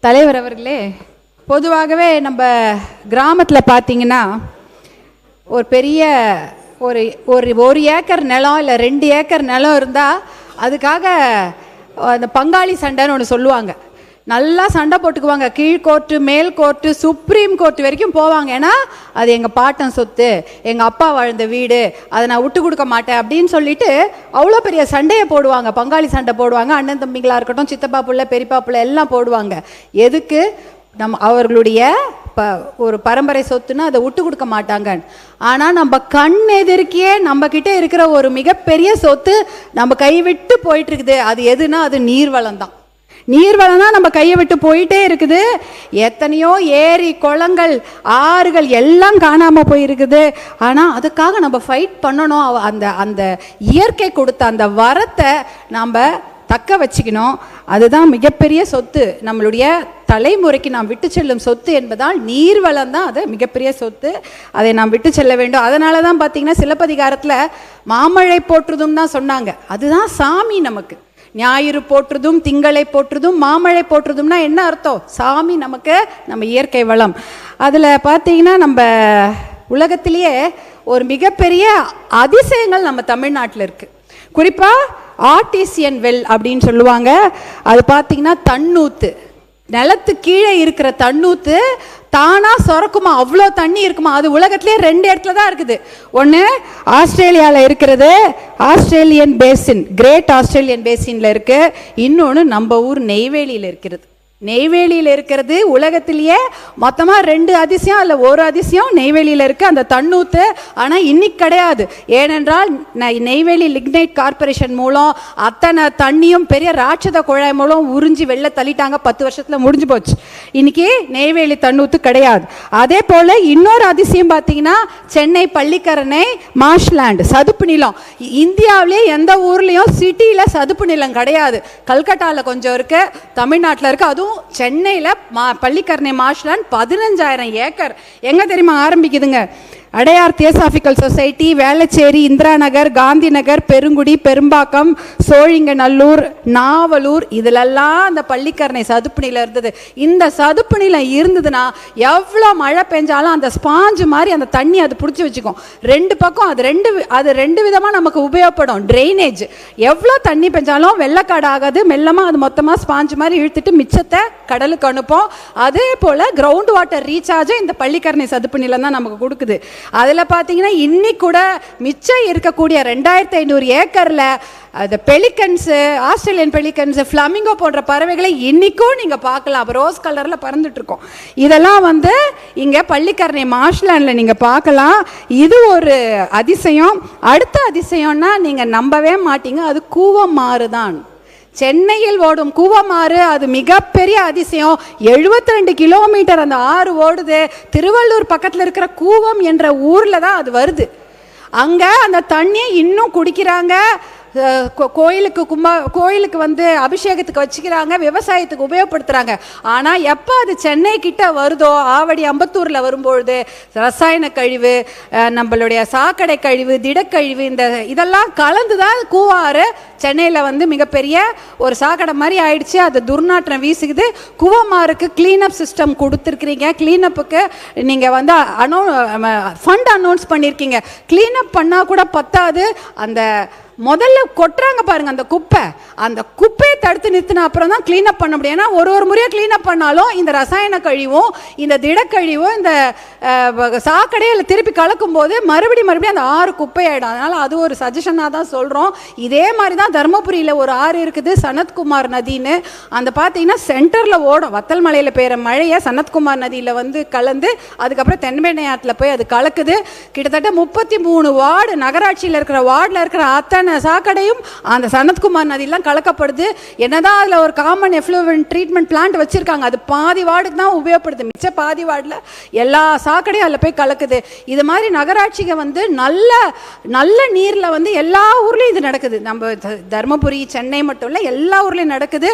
தலைவர் அவர்களே, பொதுவாகவே நம்ம கிராமத்தில் பார்த்தீங்கன்னா ஒரு பெரிய ஒரு ஒரு ஒரு ஏக்கர் நிலம் இல்லை 2 ஏக்கர் நிலம் இருந்தால் அதுக்காக அந்த பங்காளி சண்டைன்னு ஒன்று சொல்லுவாங்க. நல்லா சண்டை போட்டுக்குவாங்க. கீழ் கோர்ட்டு, மேல் கோர்ட்டு, சுப்ரீம் கோர்ட்டு வரைக்கும் போவாங்க. ஏன்னா அது எங்கள் பாட்டன் சொத்து, எங்கள் அப்பா வாழ்ந்த வீடு, அதை நான் விட்டு கொடுக்க மாட்டேன் அப்படின்னு சொல்லிட்டு அவ்வளோ பெரிய சண்டையை போடுவாங்க. பங்காளி சண்டை போடுவாங்க. அண்ணன் தம்பிங்களாக இருக்கட்டும், சித்தப்பா பிள்ளை, பெரியப்பா பிள்ளை எல்லாம் போடுவாங்க. எதுக்கு? அவர்களுடைய ஒரு பரம்பரை சொத்துன்னா அதை விட்டு கொடுக்க மாட்டாங்க. ஆனால் நம்ம கண் எதிர்க்கியே நம்ம கிட்ட இருக்கிற ஒரு மிகப்பெரிய சொத்து நம்ம கைவிட்டு போயிட்டு இருக்குது. அது எதுனா அது நீர்வளம் தான். நீர்வளம் தான் நம்ம கையை விட்டு போயிட்டே இருக்குது. எத்தனையோ ஏரி, குளங்கள், ஆறுகள் எல்லாம் காணாமல் போயிருக்குது. ஆனால் அதுக்காக நம்ம ஃபைட் பண்ணணும். அந்த அந்த இயற்கை கொடுத்த அந்த வரத்தை நாம் தக்க வச்சுக்கணும். அதுதான் மிகப்பெரிய சொத்து. நம்மளுடைய தலைமுறைக்கு நாம் விட்டு செல்லும் சொத்து என்பதால் நீர்வளம் தான் அது மிகப்பெரிய சொத்து. அதை நாம் விட்டு செல்ல வேண்டும். அதனால தான் பார்த்தீங்கன்னா சிலப்பதிகாரத்தில் மாமழை போற்றுதும் தான் சொன்னாங்க. அதுதான் சாமி. நமக்கு ஞாயிறு போற்றுதும், திங்களை போற்றுதும், மாமழை போற்றுதும்னா என்ன அர்த்தம்? சாமி நமக்கு, நம்ம இயற்கை வளம். அதில் பார்த்தீங்கன்னா நம்ம உலகத்திலேயே ஒரு மிகப்பெரிய அதிசயங்கள் நம்ம தமிழ்நாட்டில் இருக்குது. குறிப்பாக ஆர்டிசியன் வெல் அப்படின்னு சொல்லுவாங்க. அது பார்த்தீங்கன்னா தண்ணூத்து, நிலத்து கீழே இருக்கிற தண்ணூத்து தானாக சுரக்குமா, அவ்வளோ தண்ணி இருக்குமா. அது உலகத்திலே 2 இடத்துல தான் இருக்குது. ஒன்று ஆஸ்திரேலியாவில் இருக்கிறது, ஆஸ்திரேலியன் பேசின், கிரேட் ஆஸ்திரேலியன் பேசின்ல இருக்கு. இன்னொன்று நம்ம ஊர் நெய்வேலியில் இருக்கிறது. நெய்வேலியில் இருக்கிறது உலகத்திலேயே மொத்தமாக 2 அதிசயம் இல்லை, ஒரு அதிசயம் நெய்வேலியில் இருக்குது, அந்த தண்ணூத்து. ஆனால் இன்னைக்கு கிடையாது. ஏனென்றால் நெய்வேலி லிக்னைட் கார்பரேஷன் மூலம் அத்தனை தண்ணியும் பெரிய ராட்சத குழாய் மூலம் உறிஞ்சி வெளில தள்ளிட்டாங்க. 10 வருஷத்தில் முடிஞ்சு போச்சு. இன்னைக்கு நெய்வேலி தண்ணூத்து கிடையாது. அதே போல் இன்னொரு அதிசயம் பார்த்தீங்கன்னா சென்னை பள்ளிக்கரணை மார்ஷ்லேண்ட், சதுப்பு நிலம். இந்தியாவிலே எந்த ஊர்லேயும் சிட்டியில் சதுப்பு நிலம் கிடையாது. கல்கட்டாவில் கொஞ்சம் இருக்குது, தமிழ்நாட்டில் இருக்குது. அதுவும் சென்னையில் பள்ளிக்கரணை மார்ஷ்லேண்ட் 15,000 ஏக்கர். எங்க தெரியுமா ஆரம்பிக்குதுங்க? அடையார் தியோசாபிக்கல் சொசைட்டி, வேளச்சேரி, இந்திரா நகர், காந்தி நகர், பெருங்குடி, பெரும்பாக்கம், சோழிங்கநல்லூர், நாவலூர், இதிலெல்லாம் அந்த பள்ளிக்கரணை சதுப்பு நிலம் இருந்தது. இந்த சதுப்பு நிலம் இருந்ததுன்னா எவ்வளோ மழை பெஞ்சாலும் அந்த ஸ்பாஞ்சு மாதிரி அந்த தண்ணி அது பிடிச்சி வச்சுக்கும். 2 பக்கம் அது ரெண்டு விதமாக நமக்கு உபயோகப்படும். ட்ரைனேஜ், எவ்வளோ தண்ணி பெஞ்சாலும் வெள்ளக்காடு ஆகாது. மெல்லமாக அது மொத்தமாக ஸ்பாஞ்சு மாதிரி இழுத்துட்டு மிச்சத்தை கடலுக்கு அனுப்போம். அதே போல் கிரவுண்ட் வாட்டர் ரீசார்ஜும் இந்த பள்ளிக்கரணை சதுப்பு நிலம் தான் நமக்கு கொடுக்குது. அதில் பார்த்தீங்கன்னா இன்னைக்கு கூட மிச்சம் இருக்கக்கூடிய 2,500 ஏக்கரில் அந்த பெலிகன்ஸு, ஆஸ்திரேலியன் பெலிகன்ஸு, ஃப்ளமிங்கோ போன்ற பறவைகளை இன்னைக்கும் நீங்கள் பார்க்கலாம். ரோஸ் கலரில் பறந்துட்டு இருக்கோம். இதெல்லாம் இங்கே பள்ளிக்கரணை மார்ஷ்லேண்டில் நீங்கள் பார்க்கலாம். இது ஒரு அதிசயம். அடுத்த அதிசயம்னா நீங்கள் நம்பவே மாட்டீங்க, அது கூவமாறு தான். சென்னையில் ஓடும் கூவமாறு, அது மிகப்பெரிய அதிசயம். 72 கிலோமீட்டர் அந்த ஆறு ஓடுது. திருவள்ளூர் பக்கத்தில் இருக்கிற கூவம் என்ற ஊரில் தான் அது வருது. அங்கே அந்த தண்ணியை இன்னும் குடிக்கிறாங்க. கோயிலுக்கு அபிஷேகத்துக்கு வச்சுக்கிறாங்க, விவசாயத்துக்கு உபயோகப்படுத்துகிறாங்க. ஆனால் எப்போ அது சென்னை கிட்ட வருதோ, ஆவடி அம்பத்தூரில் வரும்பொழுது ரசாயன கழிவு, நம்மளுடைய சாக்கடை கழிவு, திடக்கழிவு, இதெல்லாம் கலந்து தான் கூவாறு சென்னையில் மிகப்பெரிய ஒரு சாக்கடை மாதிரி ஆயிடுச்சு. அது துர்நாற்றம் வீசுகுது. கூவமாறுக்கு கிளீனப் சிஸ்டம் கொடுத்துருக்கிறீங்க. கிளீனப்புக்கு நீங்கள் ஃபண்ட் அனௌன்ஸ் பண்ணியிருக்கீங்க. கிளீனப் பண்ணால் கூட பத்தாது. அந்த முதல்ல கொட்டுறாங்க பாருங்க அந்த குப்பையை தடுத்து நிறுத்தின அப்புறம் தான் கிளீனப் பண்ண முடியும். ஏன்னா ஒரு முறையாக கிளீனப் பண்ணாலும் இந்த ரசாயன கழிவும், இந்த திடக்கழிவும், இந்த சாக்கடையில் திருப்பி கலக்கும் போது மறுபடியும் அந்த ஆறு குப்பையாயிடும். அதனால அது ஒரு சஜஷனாக தான் சொல்கிறோம். இதே மாதிரி தான் தர்மபுரியில் ஒரு ஆறு இருக்குது, சனத்குமார் நதின்னு. அந்த பார்த்தீங்கன்னா சென்டரில் ஓடும். வத்தல் மலையில் பெய்கிற மழையை சனத்குமார் நதியில் கலந்து அதுக்கப்புறம் தென்பெண்ணை ஆற்றில் போய் அது கலக்குது. கிட்டத்தட்ட 33 வார்டு, நகராட்சியில் இருக்கிற வார்டில் இருக்கிற அத்தனை சாக்கடையும் அந்த சனத்குமார் நதியெல்லாம் கலக்கப்படுது. என்னதான் அதில் ஒரு காமன் எஃப்ளூவன்ட் ட்ரீட்மெண்ட் பிளான்ட் வச்சிருக்காங்க, அது பாதி வார்டுக்கு தான் உபயோகப்படுது. மிச்ச பாதி வார்டில் எல்லா சாக்கடையும் அதில் போய் கலக்குது. இது மாதிரி நகராட்சிகள் நல்ல நீரில் எல்லா ஊர்லேயும் இது நடக்குது. நம்ம தர்மபுரி, சென்னை மட்டும் இல்லை, எல்லா ஊர்லேயும் நடக்குது.